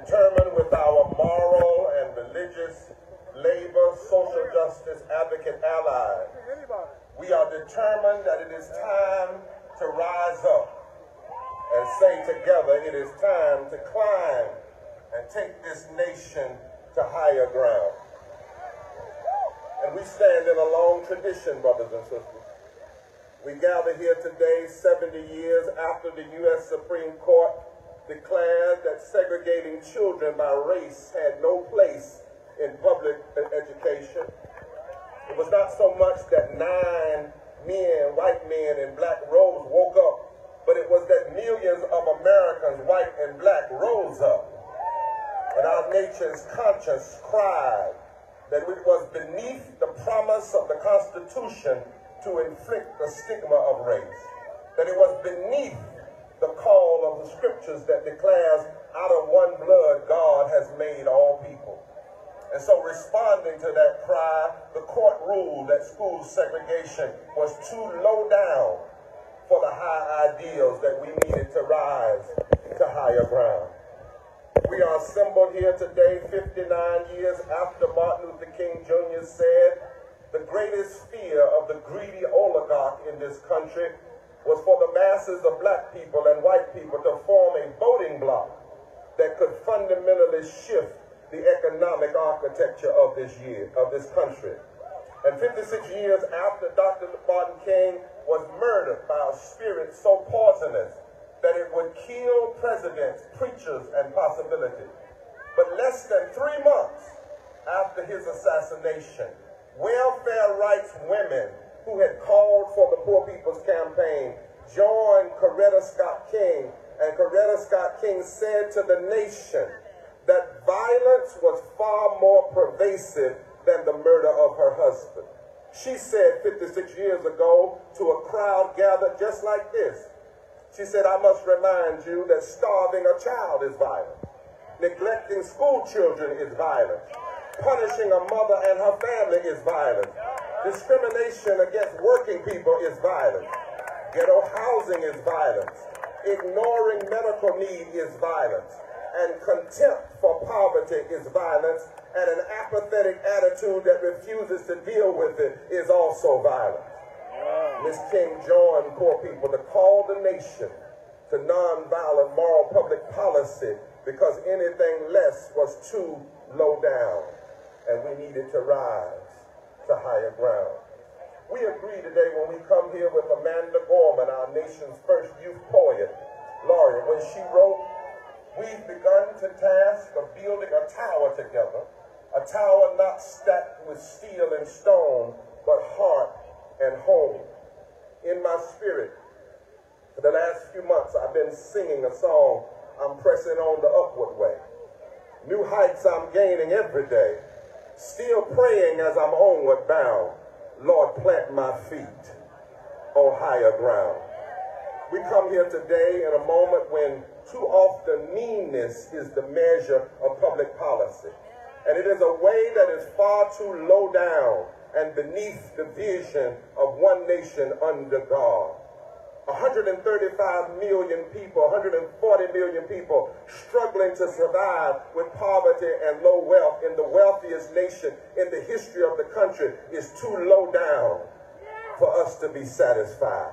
determined with our moral and religious, labor, social justice advocate allies, we are determined that it is time to rise up and say together, it is time to climb and take this nation to higher ground. And we stand in a long tradition, brothers and sisters. We gather here today 70 years after the U.S. Supreme Court declared that segregating children by race had no place in public education. It was not so much that 9 men, white men in black robes woke up, but it was that millions of Americans, white and black, rose up. And our nation's conscience cried that it was beneath the promise of the Constitution to inflict the stigma of race, that it was beneath the call of the scriptures that declares, out of one blood God has made all people. And so responding to that cry, the court ruled that school segregation was too low down for the high ideals that we needed to rise to higher ground. We are assembled here today 59 years after Martin Luther King Jr. said, the greatest fear of the greedy oligarch in this country was for the masses of black people and white people to form a voting bloc that could fundamentally shift the economic architecture of this country. And 56 years after Dr. Martin King was murdered by a spirit so poisonous that it would kill presidents, preachers, and possibility. But less than 3 months after his assassination, welfare rights women who had called for the Poor People's Campaign joined Coretta Scott King, and Coretta Scott King said to the nation that violence was far more pervasive than the murder of her husband. She said 56 years ago to a crowd gathered just like this, she said, I must remind you that starving a child is violent. Neglecting school children is violent. Punishing a mother and her family is violent. Discrimination against working people is violent. Ghetto housing is violence. Ignoring medical need is violence. And contempt for poverty is violence. And an apathetic attitude that refuses to deal with it is also violence. Ms. King joined poor people to call the nation to nonviolent moral public policy because anything less was too low down, and we needed to rise to higher ground. We agree today when we come here with Amanda Gorman, our nation's first youth poet laureate, when she wrote, we've begun to task of building a tower together, a tower not stacked with steel and stone, but heart and home. In my spirit, for the last few months, I've been singing a song, I'm pressing on the upward way. New heights I'm gaining every day. Still praying as I'm onward bound. Lord, plant my feet on higher ground. We come here today in a moment when too often meanness is the measure of public policy. And it is a way that is far too low down and beneath the vision of one nation under God. 135 million people, 140 million people struggling to survive with poverty and low wealth in the wealthiest nation in the history of the country is too low down for us to be satisfied.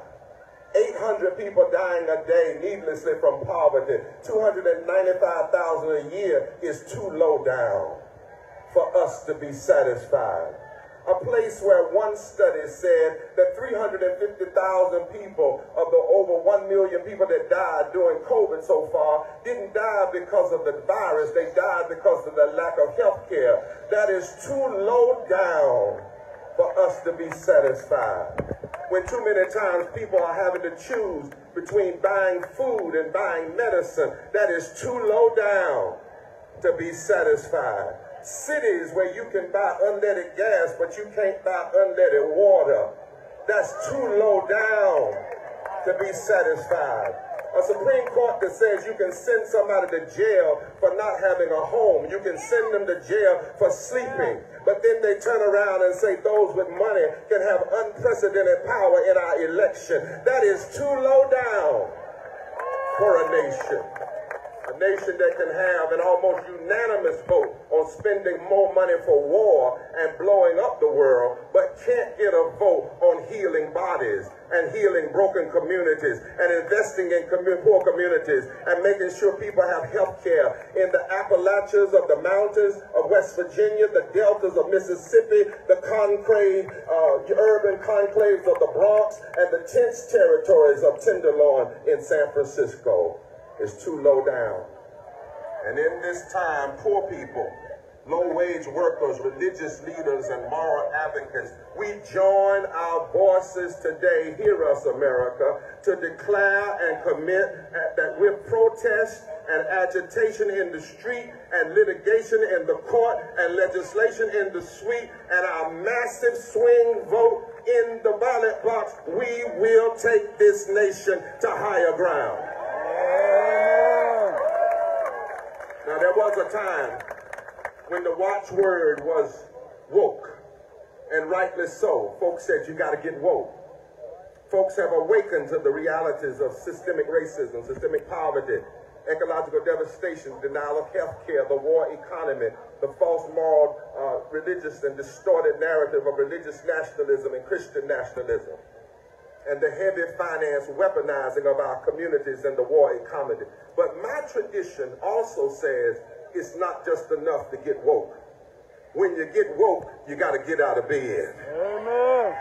800 people dying a day needlessly from poverty, 295,000 a year is too low down for us to be satisfied. A place where one study said that 350,000 people of the over 1 million people that died during COVID so far didn't die because of the virus, they died because of the lack of health care. That is too low down for us to be satisfied. When too many times people are having to choose between buying food and buying medicine, that is too low down to be satisfied. Cities where you can buy unleaded gas, but you can't buy unleaded water. That's too low down to be satisfied. A Supreme Court that says you can send somebody to jail for not having a home. You can send them to jail for sleeping. But then they turn around and say those with money can have unprecedented power in our election. That is too low down for a nation. A nation that can have an almost unanimous vote on spending more money for war and blowing up the world, but can't get a vote on healing bodies and healing broken communities and investing in poor communities and making sure people have health care in the Appalachians of the mountains of West Virginia, the deltas of Mississippi, the urban conclaves of the Bronx, and the tense territories of Tenderloin in San Francisco. Is too low down. And in this time, poor people, low-wage workers, religious leaders, and moral advocates, we join our voices today, hear us, America, to declare and commit that with protest and agitation in the street and litigation in the court and legislation in the suite and our massive swing vote in the ballot box, we will take this nation to higher ground. Now, there was a time when the watchword was woke, and rightly so. Folks said, you got to get woke. Folks have awakened to the realities of systemic racism, systemic poverty, ecological devastation, denial of health care, the war economy, the false moral, religious and distorted narrative of religious nationalism and Christian nationalism, and the heavy finance weaponizing of our communities and the war economy. But my tradition also says it's not just enough to get woke. When you get woke, you got to get out of bed. Amen.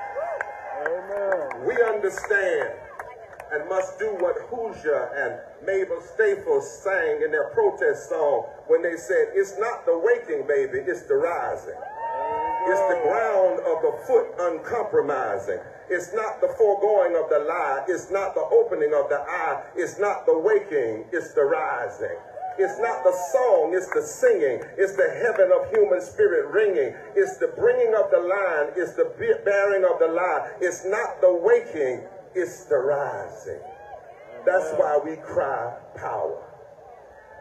Amen. We understand and must do what Hoosier and Mabel Staples sang in their protest song when they said, it's not the waking, baby, it's the rising. It's the ground of the foot uncompromising. It's not the foregoing of the lie. It's not the opening of the eye. It's not the waking. It's the rising. It's not the song. It's the singing. It's the heaven of human spirit ringing. It's the bringing of the line. It's the bearing of the lie. It's not the waking. It's the rising. That's why we cry power.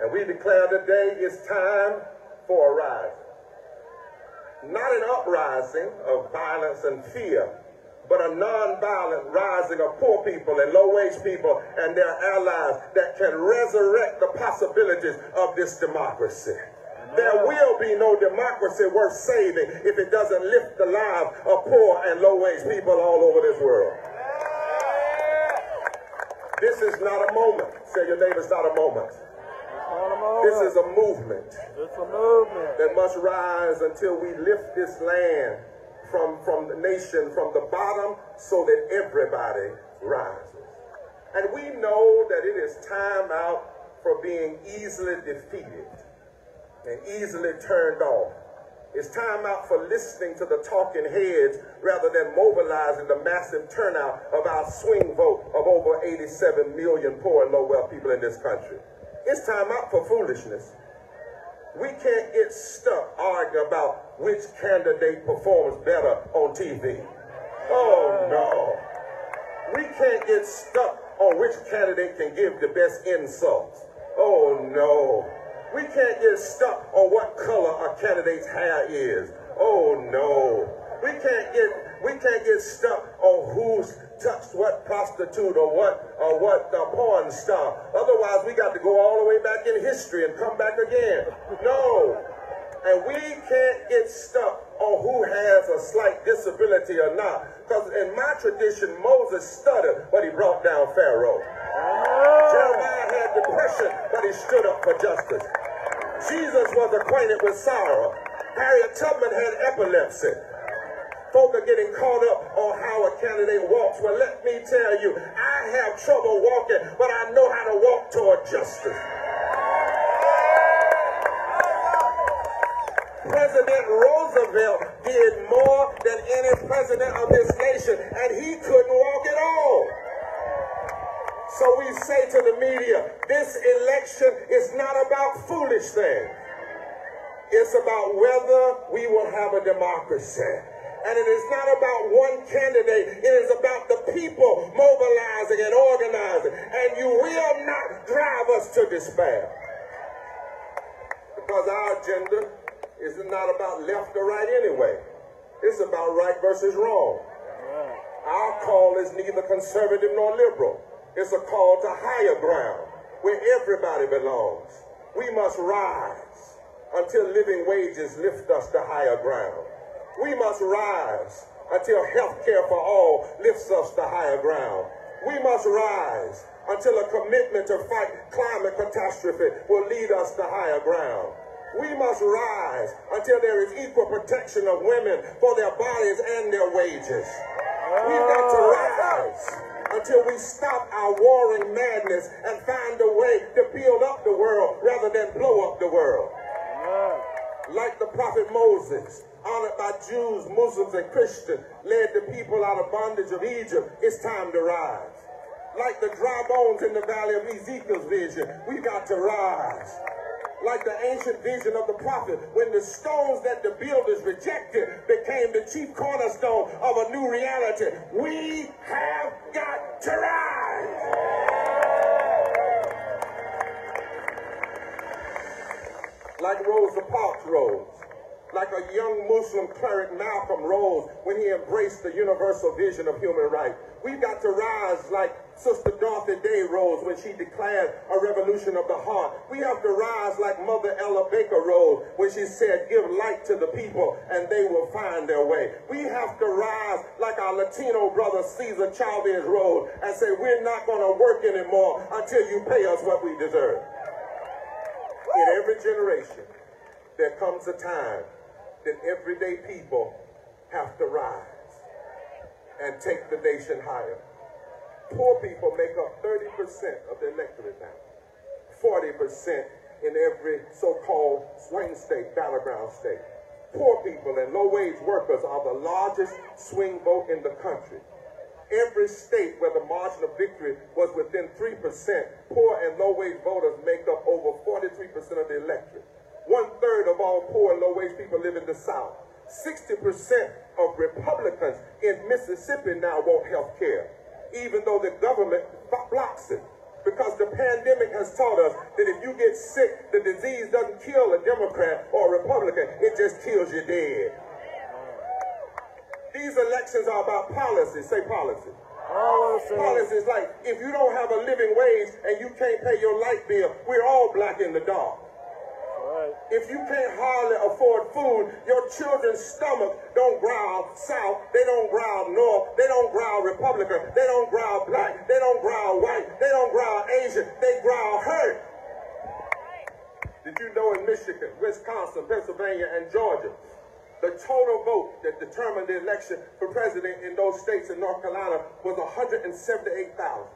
And we declare today it's time for a rising. Not an uprising of violence and fear, but a non-violent rising of poor people and low-wage people and their allies that can resurrect the possibilities of this democracy. There will be no democracy worth saving if it doesn't lift the lives of poor and low-wage people all over this world. This is not a moment. Say your neighbor, it's not a moment. This is a movement. It's a movement that must rise until we lift this land from the nation, from the bottom, so that everybody rises. And we know that it is time out for being easily defeated and easily turned off. It's time out for listening to the talking heads rather than mobilizing the massive turnout of our swing vote of over 87 million poor and low-wealth people in this country. It's time out for foolishness. We can't get stuck arguing about which candidate performs better on TV. Oh, no. We can't get stuck on which candidate can give the best insults. Oh, no. We can't get stuck on what color a candidate's hair is. Oh, no. We can't get stuck on who's touched what prostitute or what porn star. Otherwise, we got to go all the way back in history and come back again. No. And we can't get stuck on who has a slight disability or not. Because in my tradition, Moses stuttered, but he brought down Pharaoh. Jeremiah had depression, but he stood up for justice. Jesus was acquainted with sorrow. Harriet Tubman had epilepsy. Folk are getting caught up on how a candidate walks. Well, let me tell you, I have trouble walking, but I know how to walk toward justice. President Roosevelt did more than any president of this nation, and he couldn't walk at all. So we say to the media, this election is not about foolish things. It's about whether we will have a democracy. And it is not about one candidate. It is about the people mobilizing and organizing. And you will not drive us to despair. Because our agenda is not about left or right anyway. It's about right versus wrong. Our call is neither conservative nor liberal. It's a call to higher ground. where everybody belongs. We must rise until living wages lift us to higher ground. We must rise until health care for all lifts us to higher ground. We must rise until a commitment to fight climate catastrophe will lead us to higher ground. We must rise until there is equal protection of women for their bodies and their wages. We've got to rise until we stop our warring madness and find a way to build up the world rather than blow up the world. Like the prophet Moses, honored by Jews, Muslims, and Christians, led the people out of bondage of Egypt, it's time to rise. Like the dry bones in the valley of Ezekiel's vision, we've got to rise. Like the ancient vision of the prophet, when the stones that the builders rejected became the chief cornerstone of a new reality, we have got to rise. Like Rosa Parks rose, like a young Muslim cleric Malcolm rose when he embraced the universal vision of human rights. We've got to rise like Sister Dorothy Day rose when she declared a revolution of the heart. We have to rise like Mother Ella Baker rose when she said, give light to the people and they will find their way. We have to rise like our Latino brother Cesar Chavez rose and say, we're not going to work anymore until you pay us what we deserve. In every generation, there comes a time that everyday people have to rise and take the nation higher. Poor people make up 30% of the electorate now. 40% in every so-called swing state, battleground state. Poor people and low-wage workers are the largest swing vote in the country. Every state where the margin of victory was within 3%, poor and low-wage voters make up over 43% of the electorate. 1/3 of all poor and low-wage people live in the South. 60% of Republicans in Mississippi now want health care, even though the government blocks it. Because the pandemic has taught us that if you get sick, the disease doesn't kill a Democrat or a Republican, it just kills you dead. These elections are about policy. Say policy. Policy is like, if you don't have a living wage and you can't pay your light bill, we're all black in the dark. Right. If you can't hardly afford food, your children's stomach don't growl South, they don't growl North, they don't growl Republican, they don't growl black, they don't growl white, they don't growl Asian, they growl hurt. Did you know in Michigan, Wisconsin, Pennsylvania, and Georgia, the total vote that determined the election for president in those states in North Carolina was 178,000.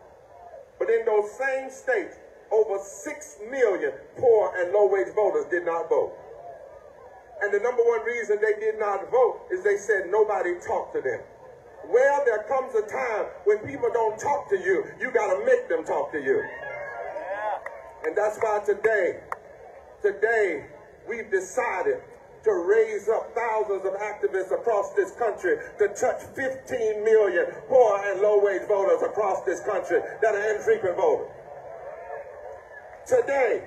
But in those same states, over 6 million poor and low-wage voters did not vote. And the number one reason they did not vote is they said nobody talked to them. Well, there comes a time when people don't talk to you, you got to make them talk to you. And that's why today we've decided to raise up thousands of activists across this country to touch 15 million poor and low-wage voters across this country that are infrequent voters. Today,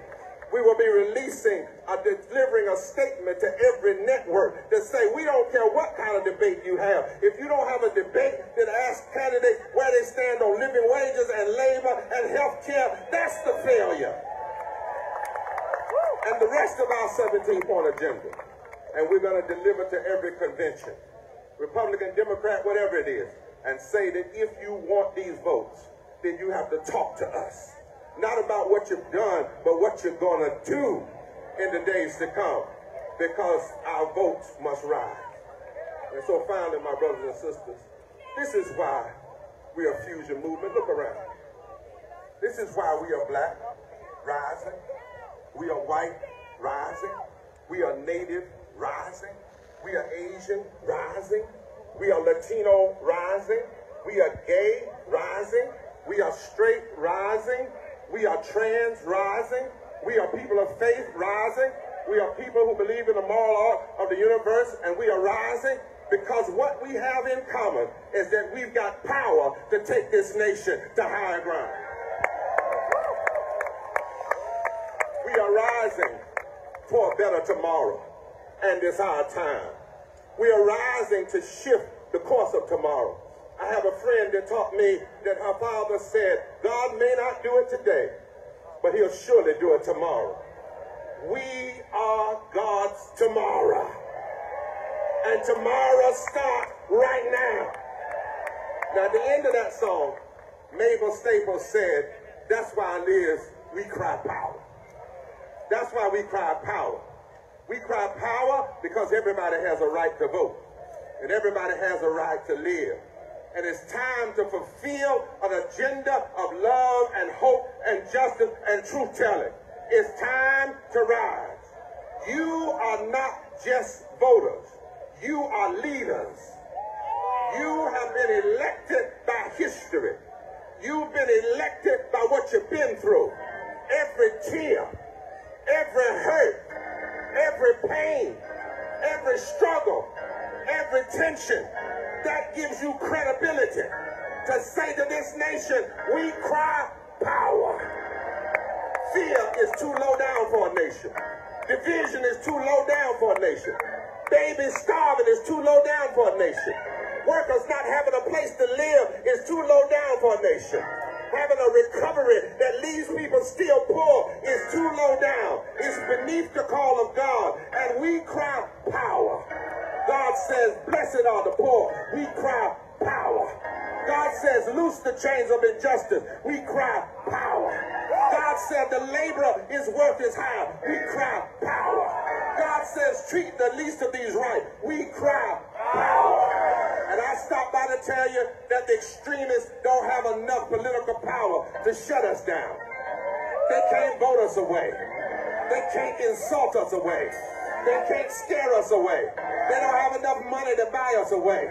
we will be delivering a statement to every network to say, we don't care what kind of debate you have. If you don't have a debate that asks candidates where they stand on living wages and labor and health care, that's the failure. And the rest of our 17-point agenda. And we're going to deliver to every convention, Republican, Democrat, whatever it is, and say that if you want these votes, then you have to talk to us. Not about what you've done, but what you're going to do in the days to come, because our votes must rise. And so finally, my brothers and sisters, this is why we are Fusion Movement. Look around. This is why we are black, rising. We are white, rising. We are native, rising. We are Asian, rising. We are Latino, rising. We are gay, rising. We are straight, rising. We are trans, rising. We are people of faith, rising. We are people who believe in the moral law of the universe, and we are rising because what we have in common is that we've got power to take this nation to higher ground. We are rising for a better tomorrow, and it's our time. We are rising to shift the course of tomorrow. I have a friend that taught me that her father said, God may not do it today, but he'll surely do it tomorrow. We are God's tomorrow. And tomorrow starts right now. Now, at the end of that song, Mabel Staples said, that's why, Liz, we cry power. That's why we cry power. We cry power because everybody has a right to vote. And everybody has a right to live. And it's time to fulfill an agenda of love and hope and justice and truth-telling. It's time to rise. You are not just voters. You are leaders. You have been elected by history. You've been elected by what you've been through. Every tear, every hurt, every pain, every struggle, every tension, that gives you credibility to say to this nation, we cry power. Fear is too low down for a nation. Division is too low down for a nation. Babies starving is too low down for a nation. Workers not having a place to live is too low down for a nation. Having a recovery that leaves people still poor is too low down. It's beneath the call of God. And we cry power. God says, blessed are the poor. We cry power. God says, loose the chains of injustice. We cry power. God said the laborer is worth his hire. We cry power. God says, treat the least of these right. We cry power. And I stopped by to tell you that the extremists don't have enough political power to shut us down. They can't vote us away. They can't insult us away. They can't scare us away. They don't have enough money to buy us away.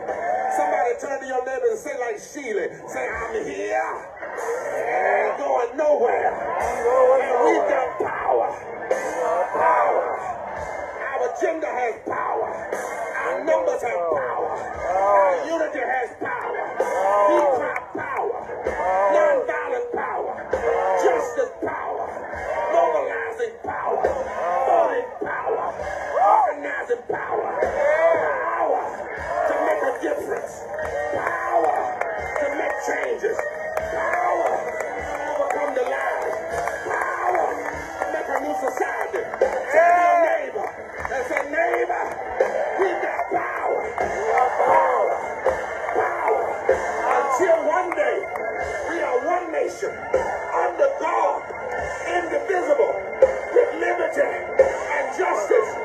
Somebody turn to your neighbor and say like Sheila, say, I'm here. Ain't going nowhere. And we've got power. Power. Our agenda has power. Our numbers have power. Our unity has power. We cry power. Nonviolent power. Justice power. Mobilizing power. Voting power. Organizing power. Power to make a difference. Power to make changes. Power to overcome the lies. Power to make a new society. Tell your neighbor and say, neighbor, we got power. Power. Power. Until one day we are one nation under God, indivisible, with liberty and justice.